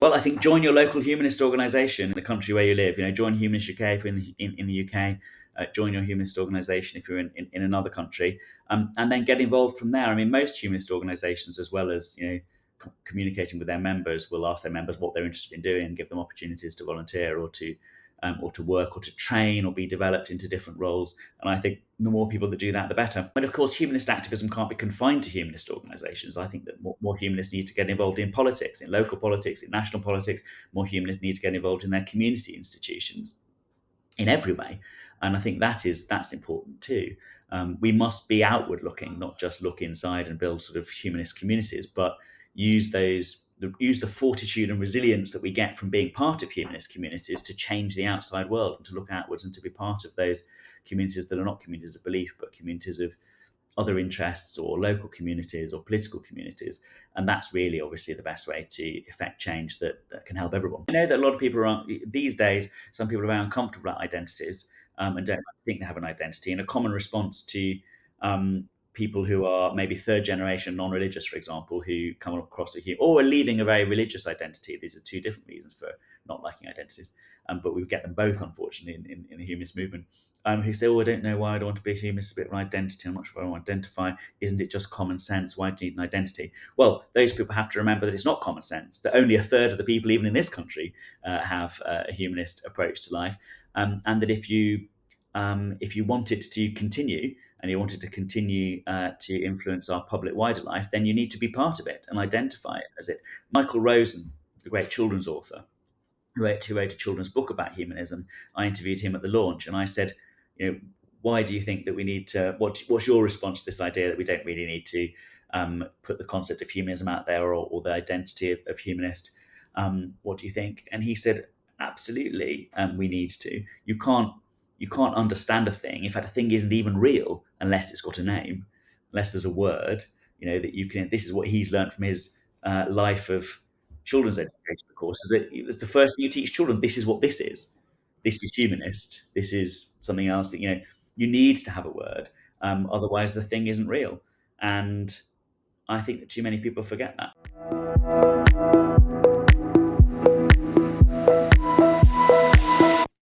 Well, I think join your local humanist organisation in the country where you live. Join Humanist UK if you're in the UK. Join your humanist organisation if you're in another country, and then get involved from there. I mean, most humanist organisations, as well as communicating with their members, will ask their members what they're interested in doing and give them opportunities to volunteer or to work or to train or be developed into different roles. And I think the more people that do that, the better. But of course, humanist activism can't be confined to humanist organisations. I think that more humanists need to get involved in politics, in local politics, in national politics. More humanists need to get involved in their community institutions in every way. And I think that's important too. We must be outward looking, not just look inside and build sort of humanist communities, but use the fortitude and resilience that we get from being part of humanist communities to change the outside world and to look outwards and to be part of those communities that are not communities of belief, but communities of other interests or local communities or political communities. And that's really obviously the best way to effect change that can help everyone. I know that a lot of people are, these days, some people are very uncomfortable about identities and don't think they have an identity. And a common response to people who are maybe third generation non-religious, for example, who come across or are leaving a very religious identity. These are two different reasons for not liking identities, but we get them both, unfortunately, in the humanist movement. Who say, I don't know why I don't want to be a humanist, a bit of an identity. I'm not sure if I want to identify. Isn't it just common sense? Why do you need an identity? Well, those people have to remember that it's not common sense, that only a third of the people, even in this country, have a humanist approach to life. And that if you wanted to continue and you wanted to continue to influence our public wider life, then you need to be part of it and identify it as it. Michael Rosen, the great children's author, who wrote a children's book about humanism, I interviewed him at the launch, and I said, why do you think that we need to? What's your response to this idea that we don't really need to put the concept of humanism out there or the identity of humanist? What do you think? And he said, absolutely, we need to. You can't understand a thing. In fact, a thing isn't even real unless it's got a name, unless there's a word. That you can. This is what he's learned from his life of children's education, of course. Is that it's the first thing you teach children? This is what this is. This is humanist. This is something else that you need to have a word. Otherwise, the thing isn't real. And I think that too many people forget that.